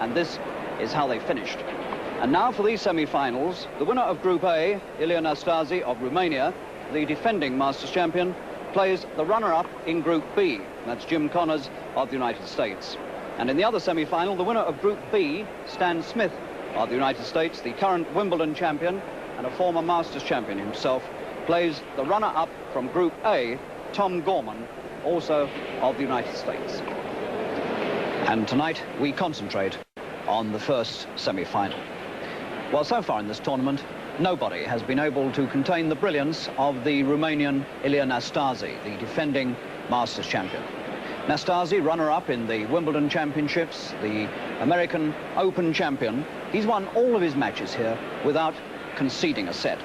and this is how they finished. And now for these semi-finals, the winner of Group A, Ilie Nastase of Romania, the defending Masters champion, plays the runner-up in Group B. That's Jim Connors of the United States. And in the other semi-final, the winner of Group B, Stan Smith of the United States, the current Wimbledon champion and a former Masters champion himself, plays the runner-up from Group A, Tom Gorman, also of the United States. And tonight we concentrate on the first semi-final. Well, so far in this tournament, nobody has been able to contain the brilliance of the Romanian Ilie Nastase, the defending Masters champion. Nastase, runner-up in the Wimbledon Championships, the American Open champion. He's won all of his matches here without conceding a set.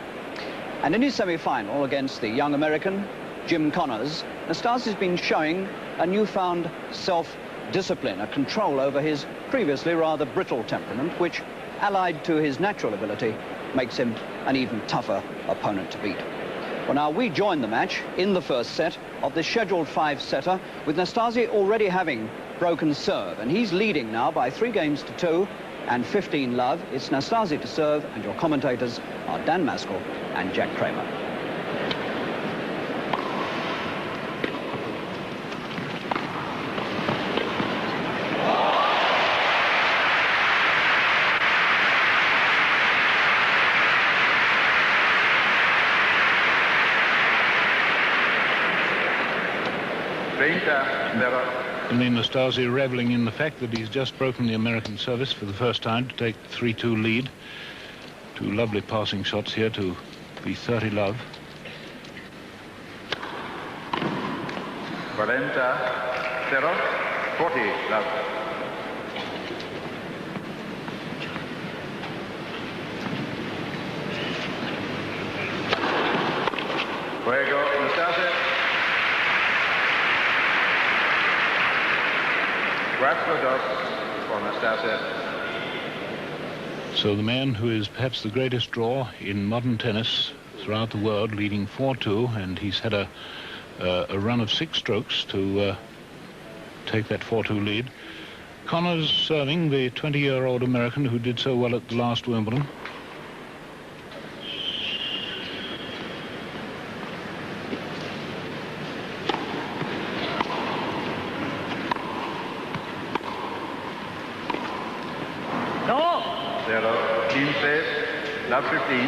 And in his semi-final against the young American, Jim Connors, Nastase's been showing a newfound self-discipline, a control over his previously rather brittle temperament, which, allied to his natural ability, makes him an even tougher opponent to beat. Well, now we join the match in the first set of the scheduled 5-setter, with Nastase already having broken serve, and he's leading now by 3 games to 2 and 15 love. It's Nastase to serve, and your commentators are Dan Maskell and Jack Kramer. Ilie Nastase reveling in the fact that he's just broken the American service for the first time to take the 3-2 lead. 2 lovely passing shots here to be 30 love. 40-0, 40 love. Fuego, Nastase. For Nastase. So the man who is perhaps the greatest draw in modern tennis throughout the world, leading 4-2, and he's had a run of 6 strokes to take that 4-2 lead. Connors serving, the 20-year-old American who did so well at the last Wimbledon. Love 15.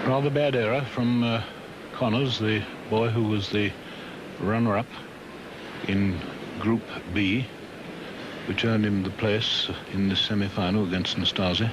Rather bad error from Connors, the boy who was the runner-up in Group B, which earned him the place in the semi-final against Nastase.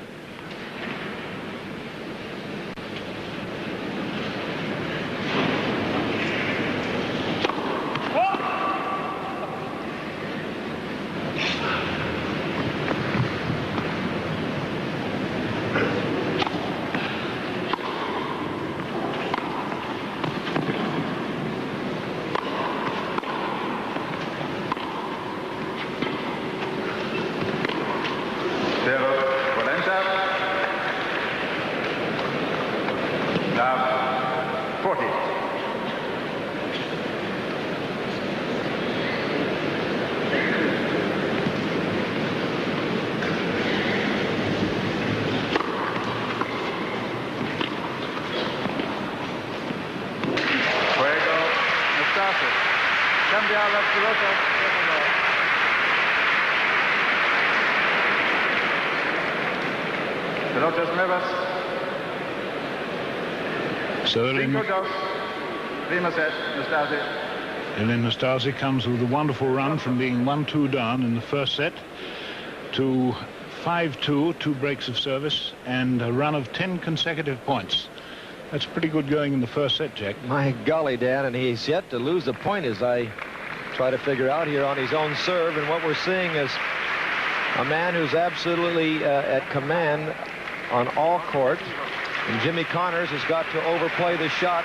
So Ilie Nastase comes with a wonderful run from being 1-2 down in the first set to 5-2, 2 breaks of service, and a run of 10 consecutive points. That's pretty good going in the first set, Jack. My golly, Dan, and he's yet to lose a point, as I try to figure out here on his own serve. And what we're seeing is a man who's absolutely at command on all court. And Jimmy Connors has got to overplay the shot,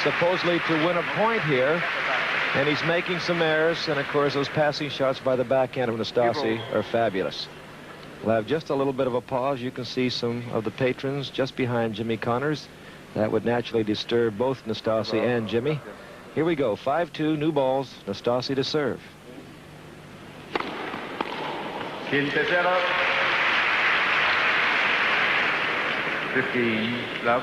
supposedly to win a point here. And he's making some errors. And, of course, those passing shots by the backhand of Nastase are fabulous. We'll have just a little bit of a pause. You can see some of the patrons just behind Jimmy Connors. That would naturally disturb both Nastase and Jimmy. Here we go. 5-2, new balls. Nastase to serve. 15-0. 15 love.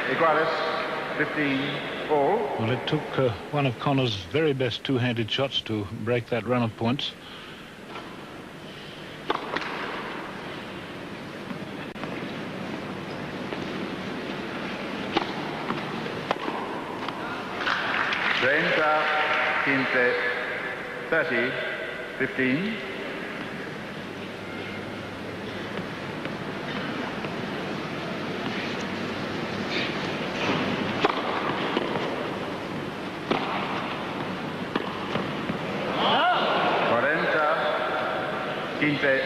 Iguales, 15 all. Well, it took one of Connor's very best two-handed shots to break that run of points. Treinta, 15, 30, 15. Quinte,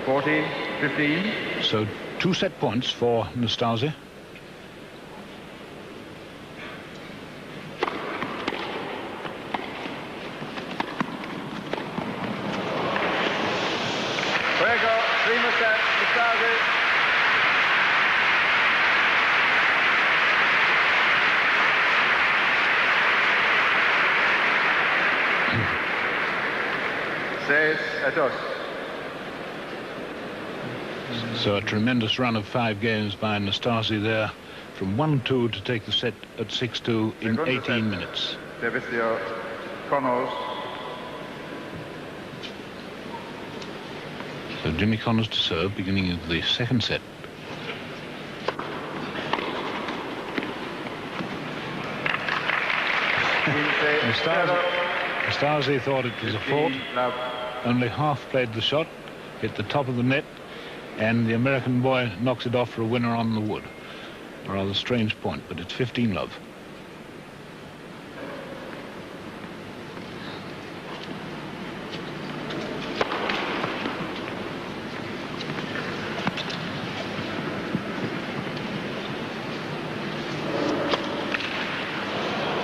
40, 15. So 2 set points for Nastase. Fuego, primo set, Nastase. So a tremendous run of 5 games by Nastase there, from 1-2 to take the set at 6-2 in 18 minutes. Servicio Connors. So Jimmy Connors to serve, beginning of the second set. Nastase thought it was a fault. Only half played the shot, hit the top of the net, and the American boy knocks it off for a winner on the wood. A rather strange point, but it's 15 love.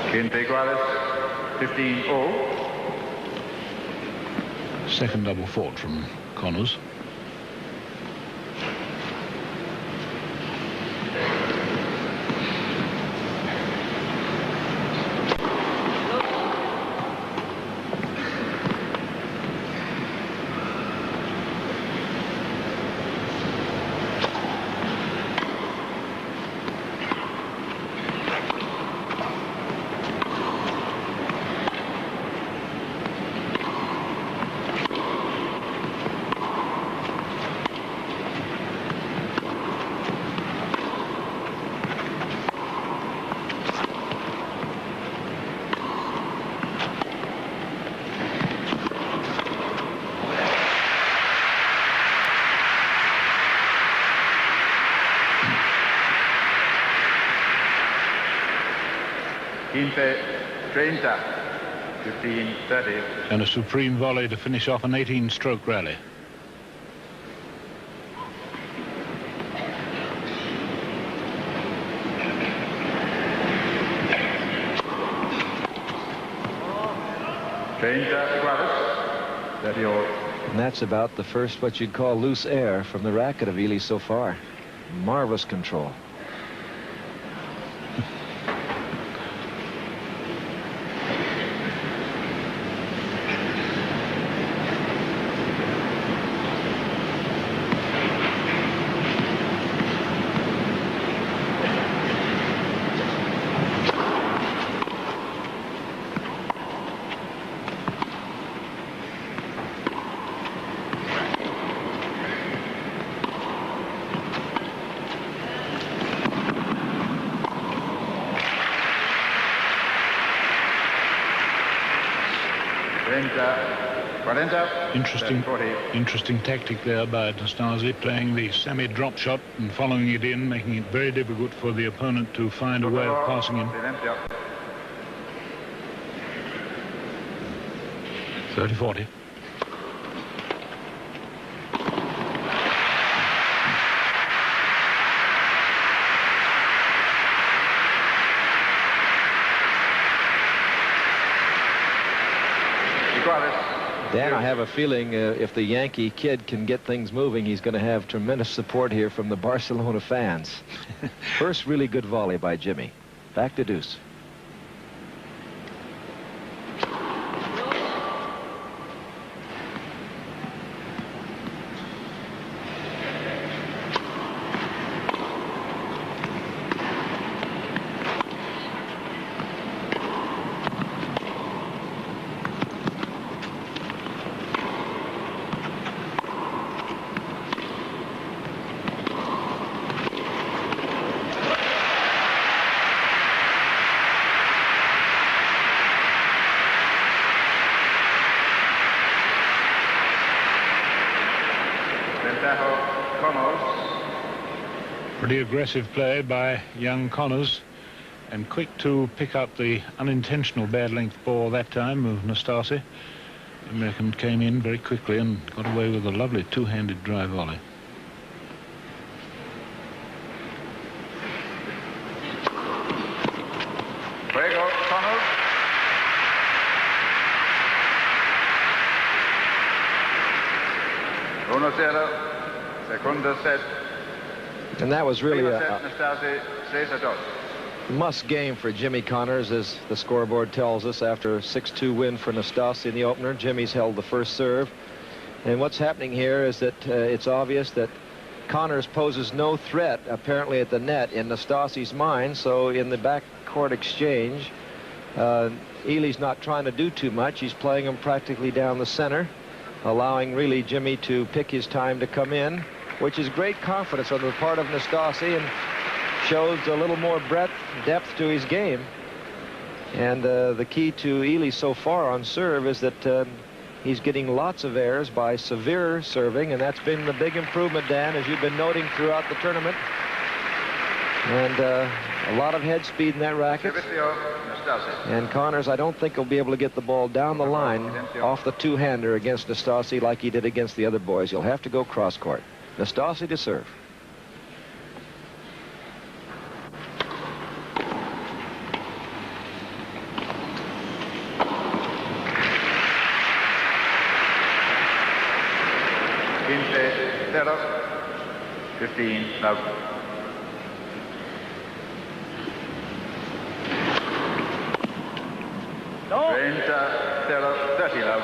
Quinte iguales, 15 all. Second double fault from Connors. Quinte, 30, 15, 30. And a supreme volley to finish off an 18-stroke rally. And that's about the first what you'd call loose air from the racket of Ilie so far. Marvelous control. Interesting tactic there by Nastase, playing the semi-drop shot and following it in, making it very difficult for the opponent to find a way of passing in. 30-40. Dan, I have a feeling if the Yankee kid can get things moving, he's going to have tremendous support here from the Barcelona fans. First really good volley by Jimmy. Back to deuce. Pretty aggressive play by young Connors, and quick to pick up the unintentional bad length ball that time of Nastase. The American came in very quickly and got away with a lovely two-handed drive volley. Fuego, Connors. Uno zero, second set. And that was really a Nastase, 6-2. must game for Jimmy Connors, as the scoreboard tells us. After a 6-2 win for Nastase in the opener, Jimmy's held the first serve. And what's happening here is that it's obvious that Connors poses no threat, apparently, at the net in Nastase's mind. So in the backcourt exchange, Ilie's not trying to do too much. He's playing him practically down the center, allowing really Jimmy to pick his time to come in, which is great confidence on the part of Nastase and shows a little more depth to his game. And the key to Ilie so far on serve is that he's getting lots of errors by severe serving, and that's been the big improvement, Dan, as you've been noting throughout the tournament. And a lot of head speed in that racket. And Connors, I don't think he'll be able to get the ball down the line off the two-hander against Nastase like he did against the other boys. He'll have to go cross-court. Nastase to serve. Zero, 15 love. No. 30 love.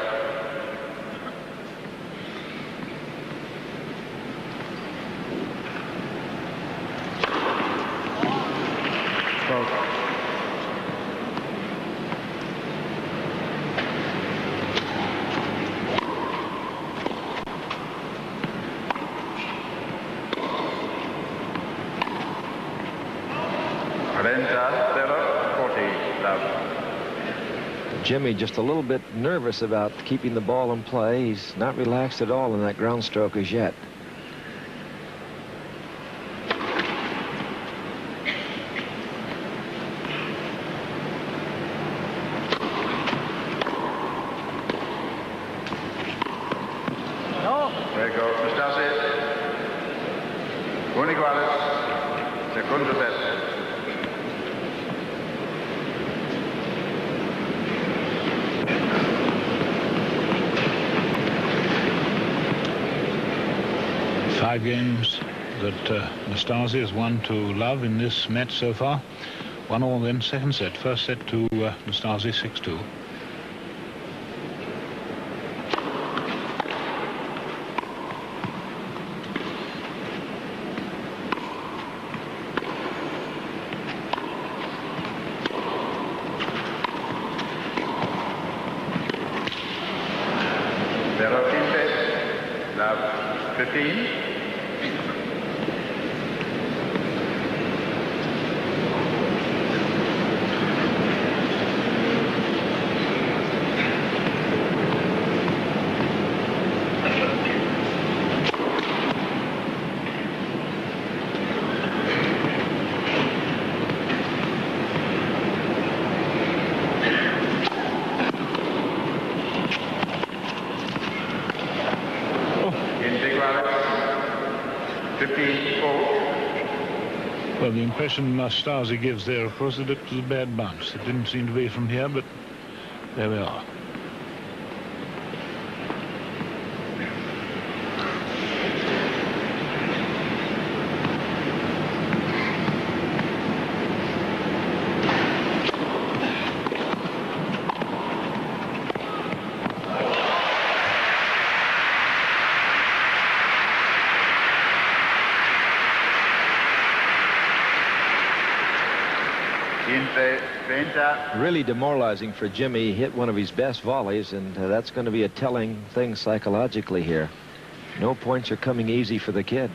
Jimmy just a little bit nervous about keeping the ball in play. He's not relaxed at all in that ground stroke as yet. There goes Nastase. Iguales. Segundo set. Five games that Nastase has won to love in this match so far. 1-1 then, second set. First set to Nastase, 6-2. Zero, 15. Love, 15. The impression Nastase gives there, of course, that it was a bad bounce. It didn't seem to be from here, but there we are. Really demoralizing for Jimmy. He hit one of his best volleys, and that's going to be a telling thing psychologically here. No points are coming easy for the kid.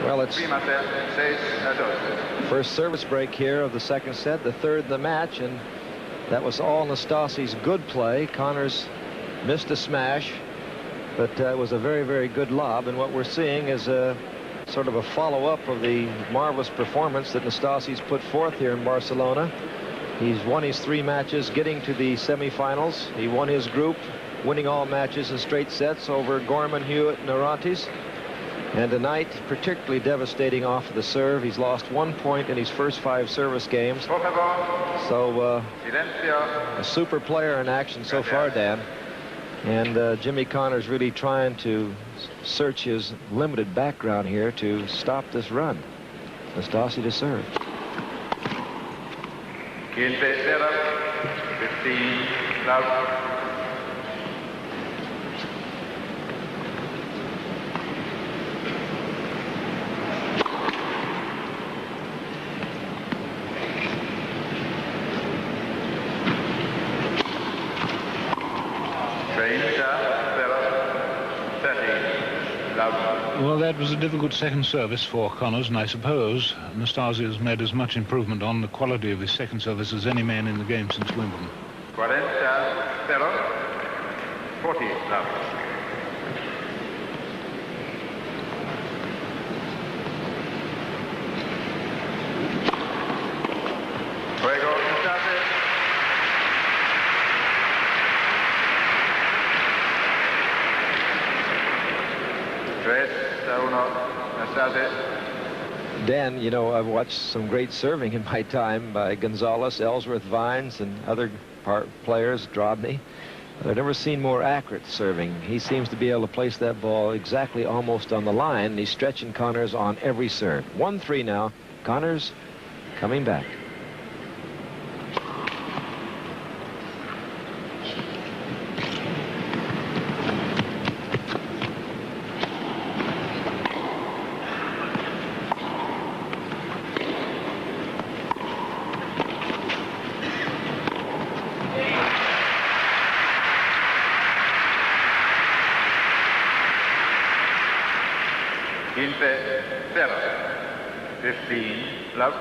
Well, it's first service break here of the second set, the third in the match, and that was all Nastase's good play. Connors missed a smash, but it was a very, very good lob, and what we're seeing is a sort of a follow-up of the marvelous performance that Nastase's put forth here in Barcelona. He's won his 3 matches, getting to the semifinals. He won his group, winning all matches in straight sets over Gorman, Hewitt, and Orontes. And tonight, particularly devastating off of the serve. He's lost 1 point in his first 5 service games. So a super player in action so far, Dan. And Jimmy Connors really trying to search his limited background here to stop this run. Nastase to serve. 15 love. Well, that was a difficult second service for Connors, and I suppose Nastase has made as much improvement on the quality of his second service as any man in the game since Wimbledon. 40, 40 love. Fuego, Nastase. Dan, you know, I've watched some great serving in my time by Gonzalez, Ellsworth, Vines, and other players, Drobny. I've never seen more accurate serving. He seems to be able to place that ball exactly almost on the line, and he's stretching Connors on every serve. 1-3 now. Connors coming back. Quince, 0. 15 love.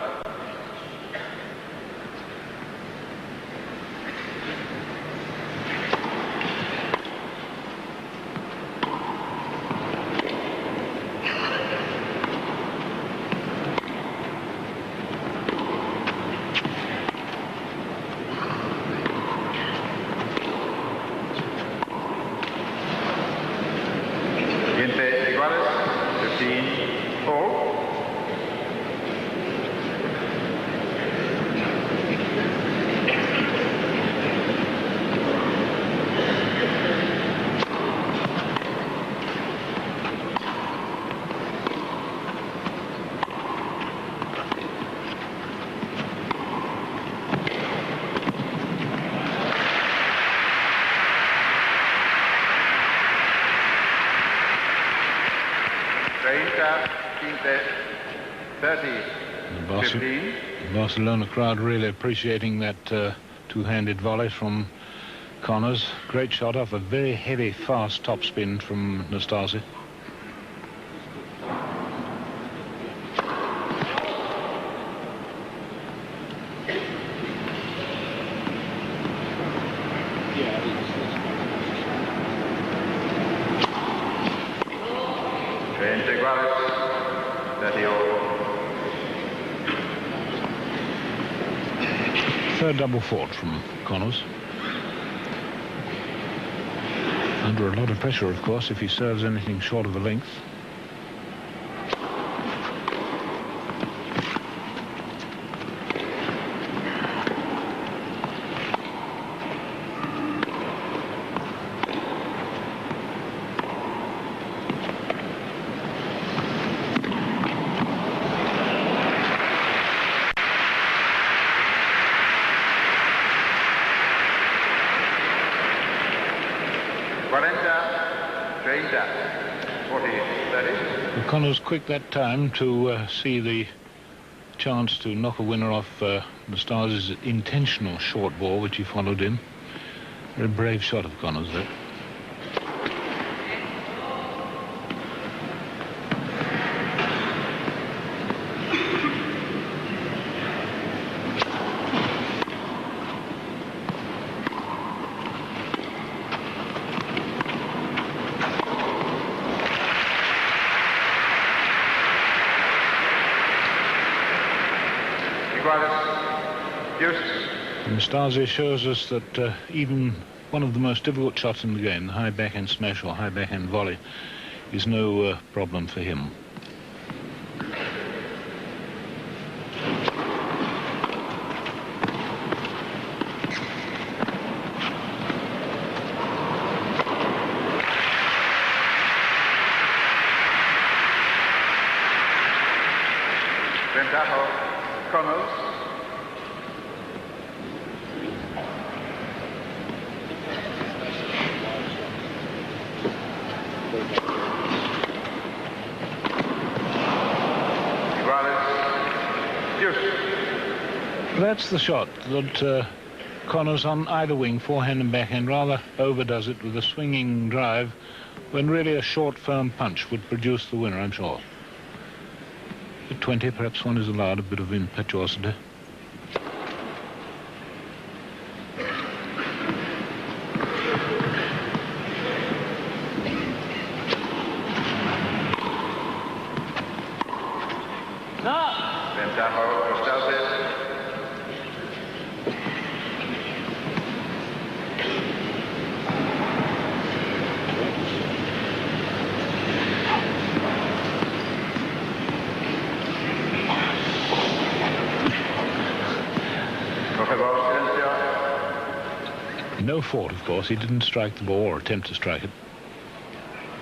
15, 30, 15. The Barcelona crowd really appreciating that two-handed volley from Connors. Great shot off a very heavy, fast topspin from Nastase. Third double fault from Connors. Under a lot of pressure, of course, if he serves anything short of a length. Connors quick that time to see the chance to knock a winner off Nastase's intentional short ball, which he followed in. Very brave shot of Connors there. Nastase shows us that even one of the most difficult shots in the game, the high backhand smash or high backhand volley, is no problem for him. Connors. That's the shot that Connors on either wing, forehand and backhand, rather overdoes it with a swinging drive when really a short, firm punch would produce the winner, I'm sure. At 20, perhaps one is allowed a bit of impetuosity. No fault, of course. He didn't strike the ball or attempt to strike it.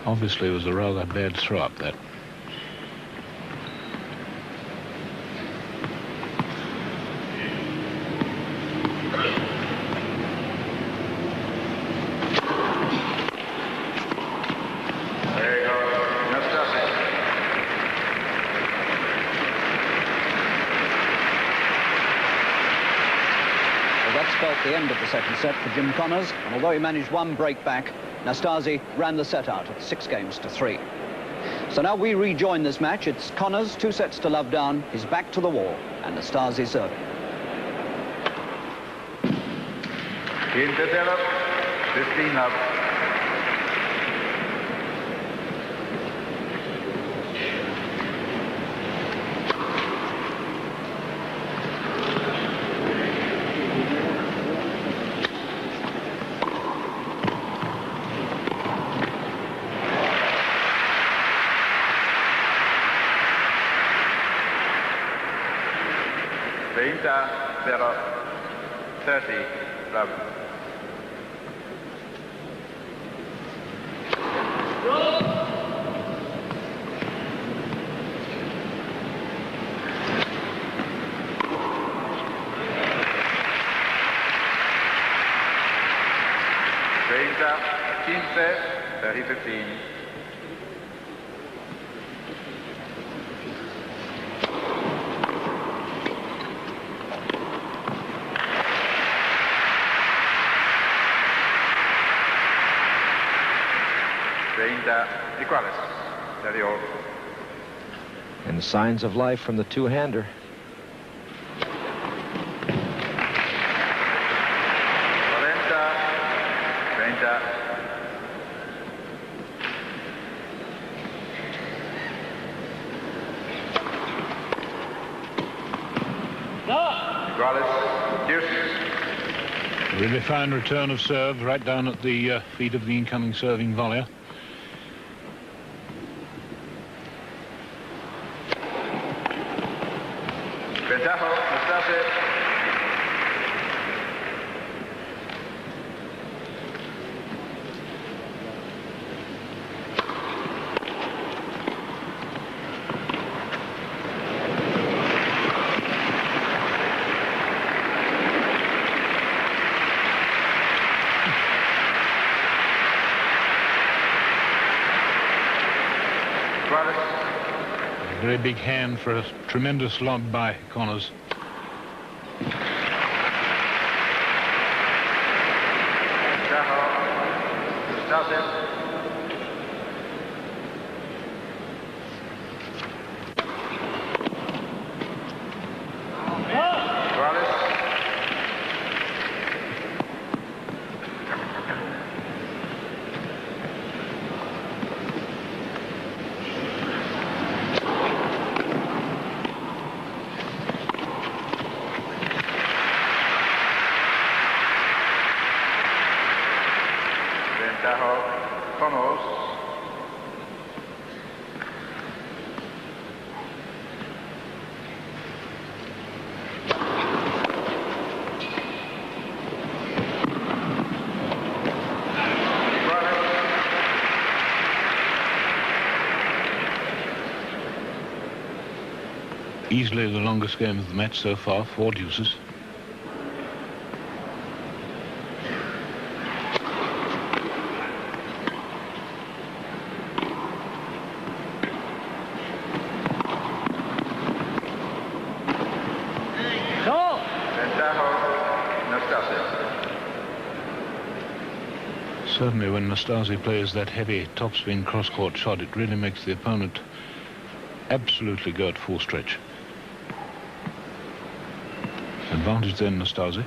Obviously, it was a rather bad throw-up, that. The end of the second set for Jim Connors, and although he managed one break back, Nastase ran the set out at 6-3. So now we rejoin this match. It's Connors 2-love down, his back to the wall, and Nastase serving. Interdevelop, 15-love. Inter 30, love. Inter 15, 30, 15. 30 iguales. 30 all. And signs of life from the two-hander. Really fine return of serve right down at the feet of the incoming serving volleyer. Nastase. A very big hand for a tremendous lob by Connors. Easily the longest game of the match so far, 4 deuces. Certainly when Nastase plays that heavy topspin cross-court shot, it really makes the opponent absolutely go at full stretch. Advantage then, Nastase.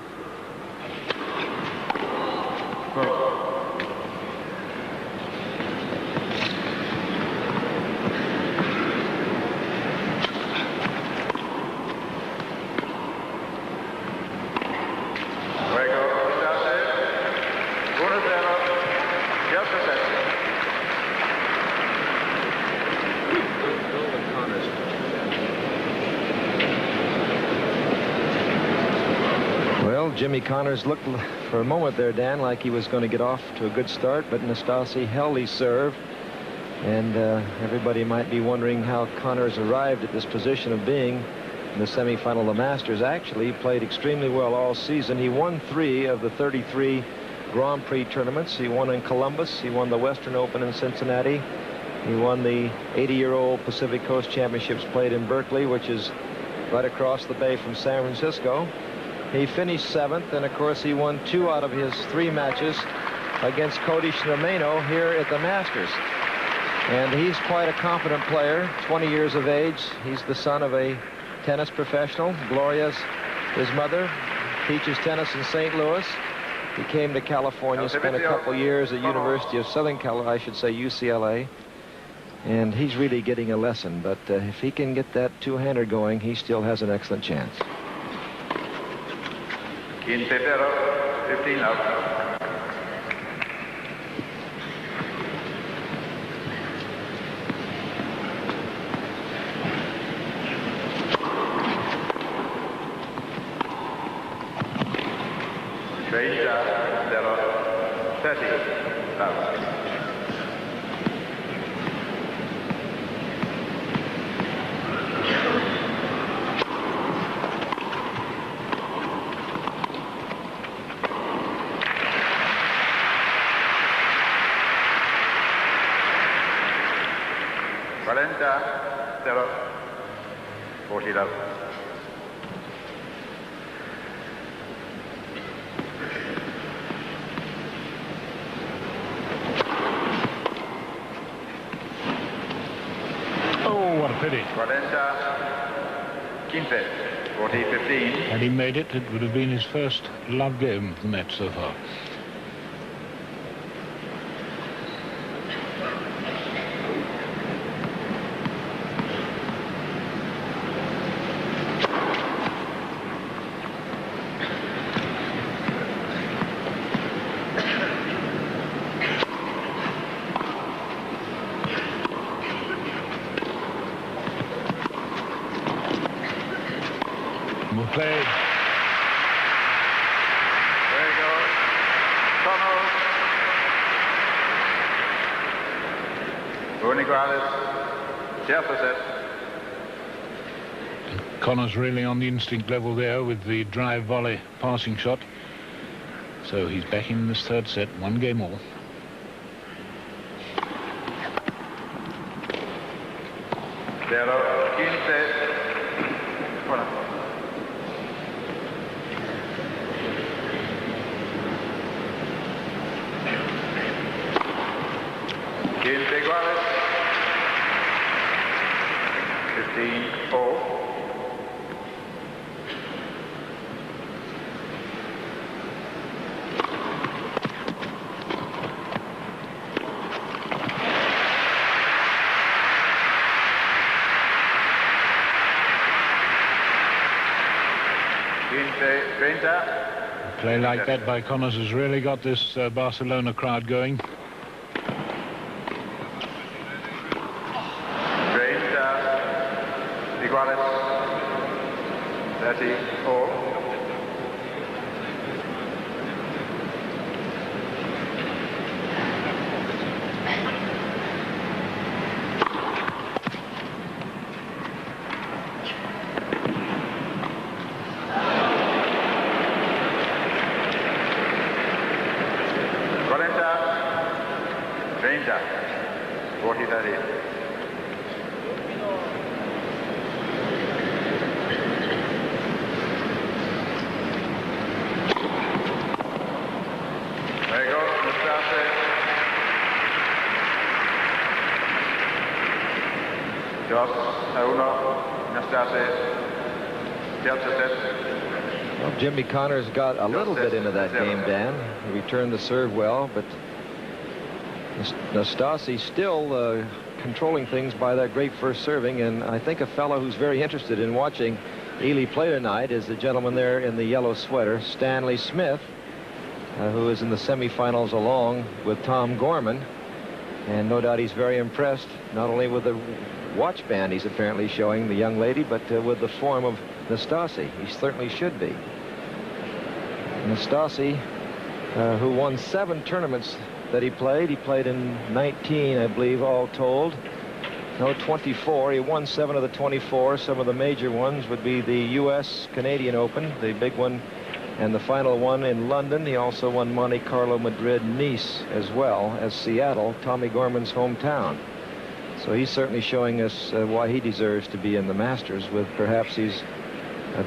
Jimmy Connors looked for a moment there, Dan, like he was going to get off to a good start, but Nastase held his serve. And everybody might be wondering how Connors arrived at this position of being in the semifinal of the Masters. Actually, he played extremely well all season. He won 3 of the 33 Grand Prix tournaments. He won in Columbus. He won the Western Open in Cincinnati. He won the 80-year-old Pacific Coast Championships played in Berkeley, which is right across the bay from San Francisco. He finished 7th, and of course he won 2 out of his 3 matches against Cody Schnemano here at the Masters. And he's quite a competent player, 20 years of age. He's the son of a tennis professional. Gloria's his mother, teaches tennis in St. Louis. He came to California, spent a couple years at University of Southern California, I should say UCLA. And he's really getting a lesson, but if he can get that two-hander going, he still has an excellent chance. In Pepero, 15 out. There are 30 out. There are 40 love. pretty. 40-15. Had he made it, it would have been his first love game of the match so far. Played. There you go. Connors. Uniguales. Tercer set. Connors really on the instinct level there with the drive volley passing shot. So he's back in this third set, 1 game all. Zero, 15. Bueno. 15 iguales. 15-all. A play like that by Connors has really got this Barcelona crowd going. 30 iguales. 30-all. There you go, Nastase. Dos a uno, Nastase. Tercer set. Well, Jimmy Connors got a little bit into that game, Dan. He returned the serve well, but Nastase still controlling things by that great first serving, and I think a fellow who's very interested in watching Ilie play tonight is the gentleman there in the yellow sweater, Stanley Smith, who is in the semifinals along with Tom Gorman, and no doubt he's very impressed not only with the watch band he's apparently showing the young lady, but with the form of Nastase. He certainly should be. Nastase, who won 7 tournaments that he played in 19, I believe, all told. No, 24. He won 7 of the 24. Some of the major ones would be the U.S. Canadian Open, the big one, and the final one in London. He also won Monte Carlo, Madrid, Nice, as well as Seattle, Tommy Gorman's hometown. So he's certainly showing us why he deserves to be in the Masters with perhaps his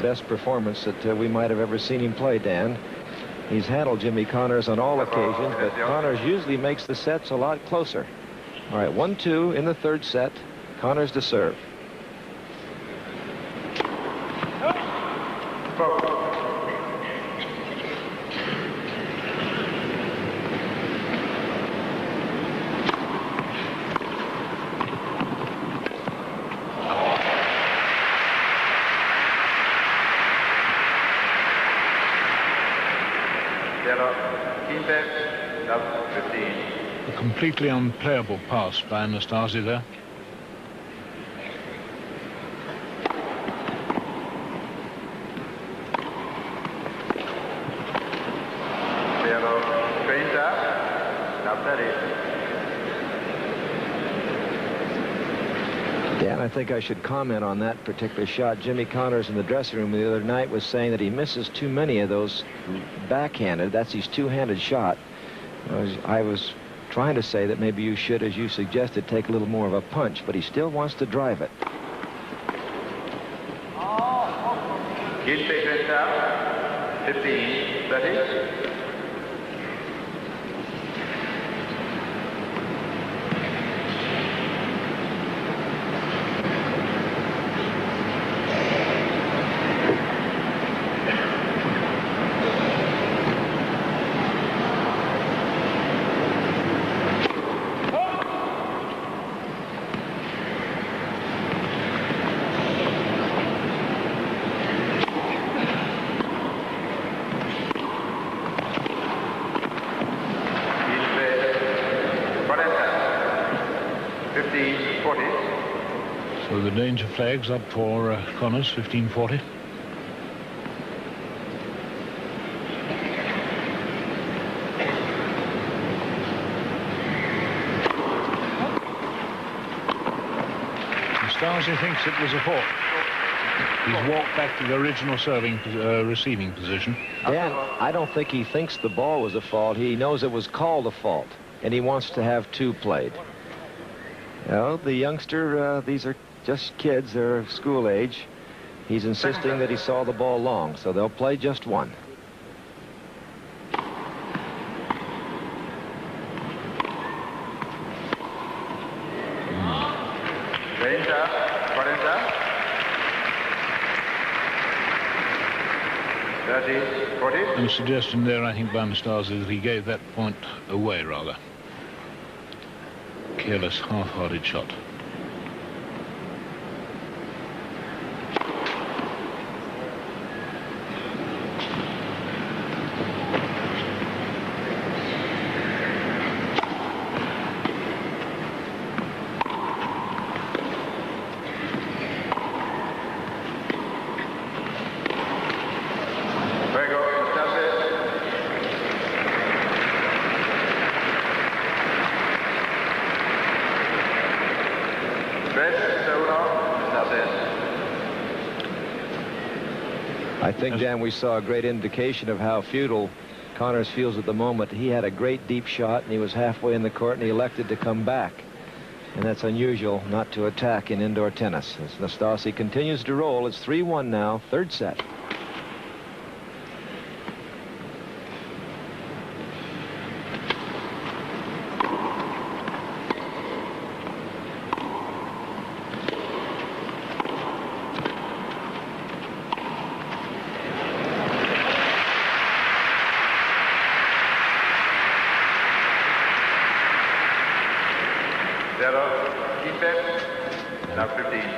best performance that we might have ever seen him play, Dan. He's handled Jimmy Connors on all occasions, but Connors usually makes the sets a lot closer. All right, 1-2 in the third set. Connors to serve. A completely unplayable pass by Nastase there. Dan, I think I should comment on that particular shot. Jimmy Connors in the dressing room the other night was saying that he misses too many of those backhanded. That's his two-handed shot. I was trying to say that maybe you should, as you suggested, take a little more of a punch, but he still wants to drive it. He'll take it down. 15-30. danger flags up for Connors, 15-40. Nastase thinks it was a fault. He's walked back to the original receiving position. Dan, I don't think he thinks the ball was a fault. He knows it was called a fault, and he wants to have two played. You know, the youngster, these are just kids. They're school age. He's insisting that he saw the ball long, so they'll play just one. And a suggestion there, I think, by Nastase that he gave that point away, rather. Careless, half-hearted shot. I think, Dan, we saw a great indication of how futile Connors feels at the moment. He had a great deep shot, and he was halfway in the court, and he elected to come back. And that's unusual not to attack in indoor tennis. As Nastase continues to roll, it's 3-1 now, third set.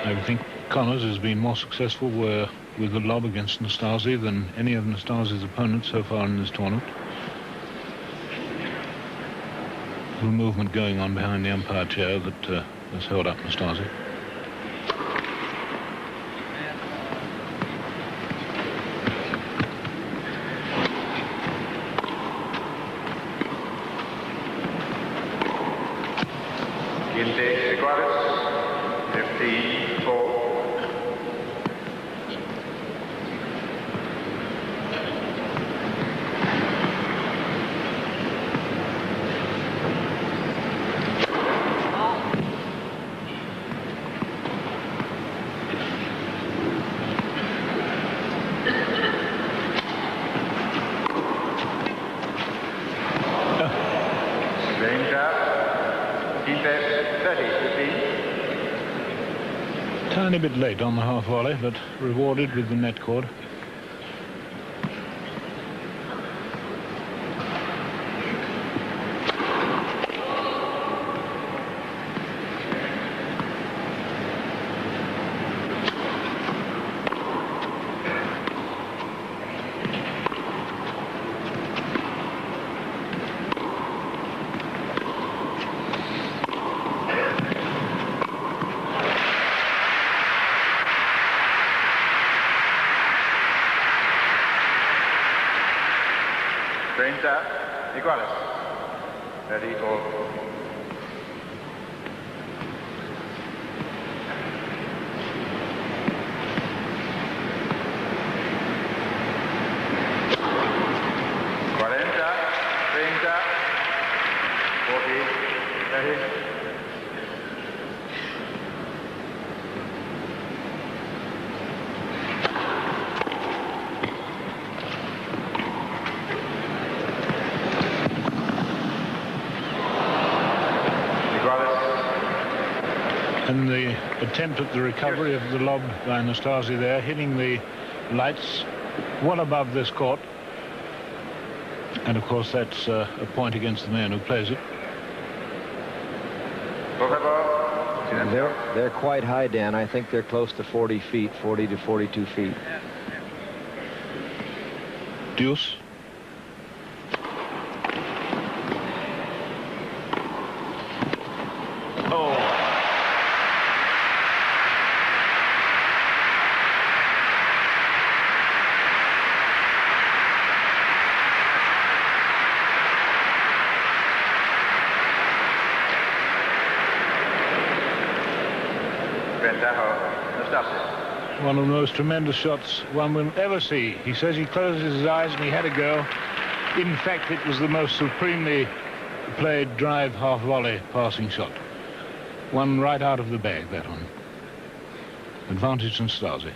I think Connors has been more successful with the lob against Nastase than any of Nastase's opponents so far in this tournament. A little movement going on behind the umpire chair that has held up Nastase. Ilie, 15-4. Tiny bit late on the half volley, but rewarded with the net cord. Iguales. Ready for 40, 30, 40, 30. And the attempt at the recovery of the lob by Nastase there, hitting the lights well above this court. And of course that's a point against the man who plays it. They're quite high, Dan. I think they're close to 40 feet, 40 to 42 feet. Deuce. Nastase. One of the most tremendous shots one will ever see. He says he closes his eyes and he had a go. In fact, it was the most supremely played drive half-volley passing shot. One right out of the bag, that one. Advantage Nastase.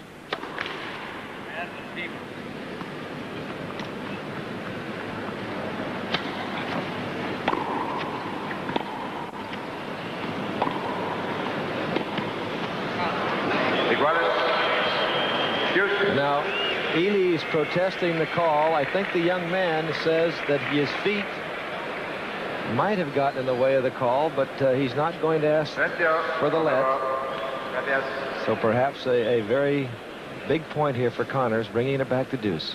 Now, Ilie is protesting the call. I think the young man says that his feet might have gotten in the way of the call, but he's not going to ask for the let. So perhaps a very big point here for Connors, bringing it back to deuce.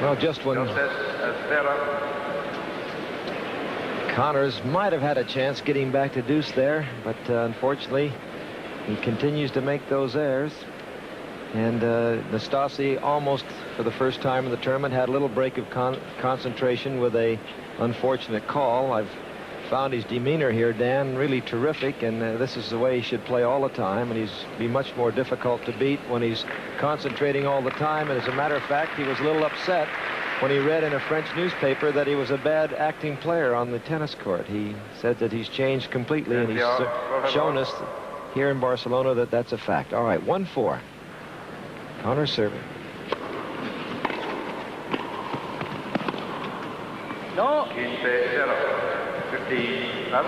Well, just when Connors might have had a chance getting back to deuce there, but unfortunately he continues to make those errors. And Nastase almost for the first time in the tournament had a little break of concentration with a unfortunate call. I've found his demeanor here, Dan, really terrific, and this is the way he should play all the time, and he's be much more difficult to beat when he's concentrating all the time. And as a matter of fact, he was a little upset when he read in a French newspaper that he was a bad acting player on the tennis court. He said that he's changed completely, and he's shown us here in Barcelona that that's a fact. All right, 1-4. Connors serving. No. 15 up.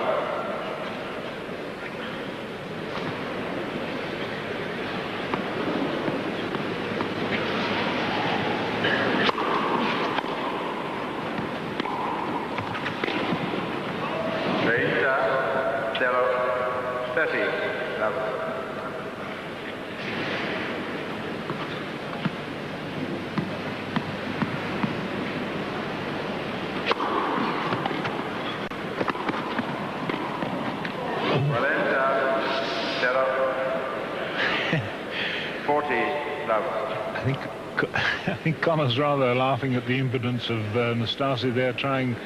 I think Connors rather laughing at the impotence of Nastase there, trying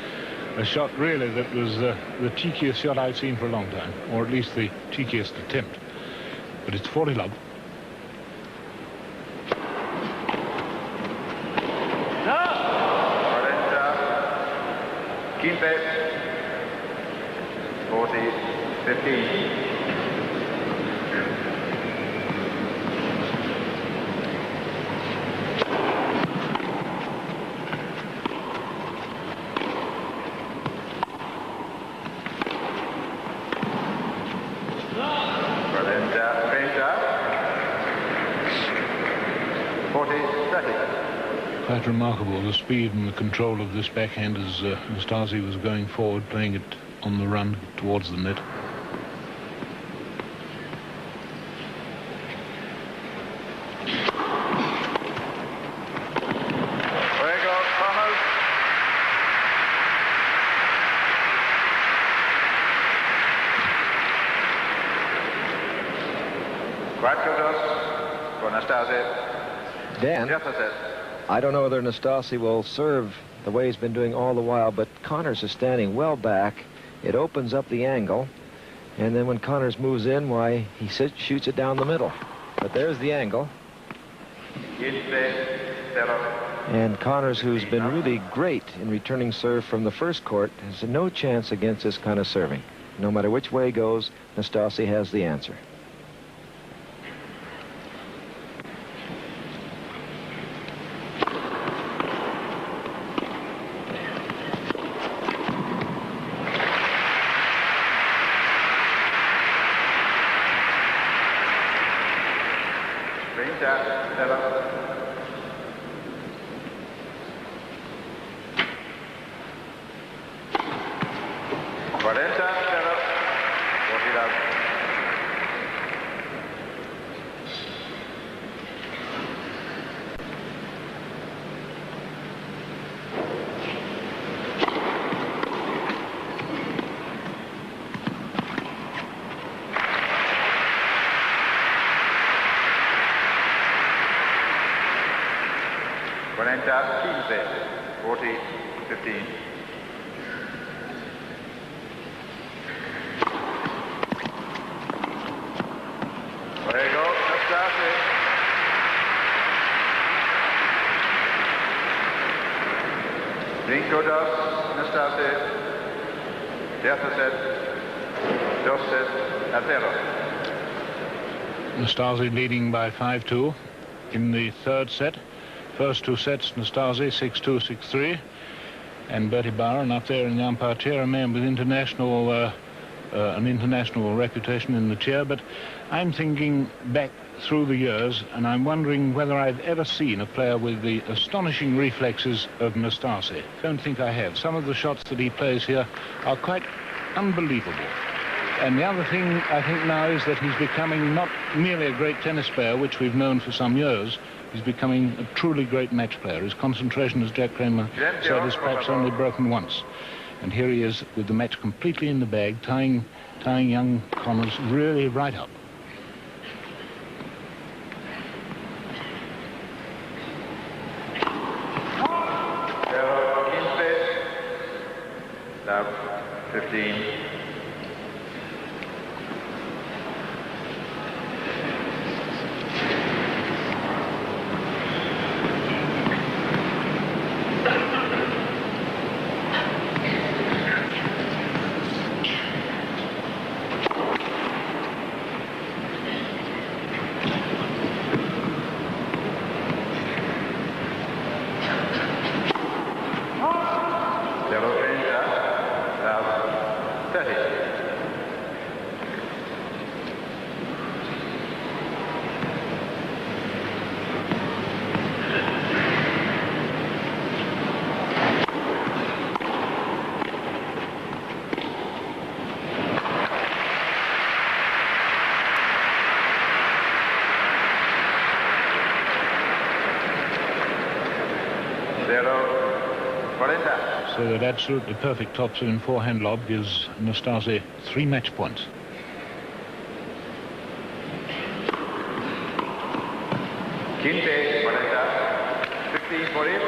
a shot really that was the cheekiest shot I've seen for a long time, or at least the cheekiest attempt. But it's 40 love. No. 40-15. Quite remarkable, the speed and the control of this backhand as Nastase was going forward, playing it on the run towards the net. White kudos for Nastase. Dan, I don't know whether Nastase will serve the way he's been doing all the while, but Connors is standing well back. It opens up the angle, and then when Connors moves in, why, he shoots it down the middle. But there's the angle. And Connors, who's been really great in returning serve from the first court, has no chance against this kind of serving. No matter which way it goes, Nastase has the answer. Ilie, 40-15. There you go, Nastase. Cinco dos, Nastase. Tercer set, 2-0. Nastase leading by 5-2 in the third set. First two sets, Nastase 6-2, 6-3, and Bertie Byron up there in the umpire chair, a man with an international reputation in the chair. But I'm thinking back through the years, and I'm wondering whether I've ever seen a player with the astonishing reflexes of Nastase. Don't think I have. Some of the shots that he plays here are quite unbelievable. And the other thing I think now is that he's becoming not merely a great tennis player, which we've known for some years. He's becoming a truly great match player. His concentration, as Jack Kramer said, is perhaps only broken once. And here he is with the match completely in the bag, tying young Connors really right up. Now 15. So that absolutely perfect topspin forehand lob gives Nastase 3 match points. Quinte, 15 for him.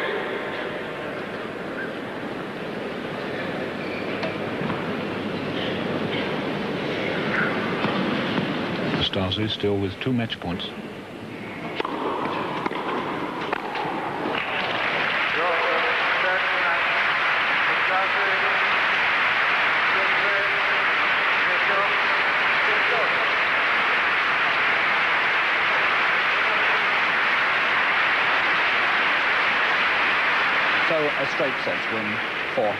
Nastase still with 2 match points. So a straight set win for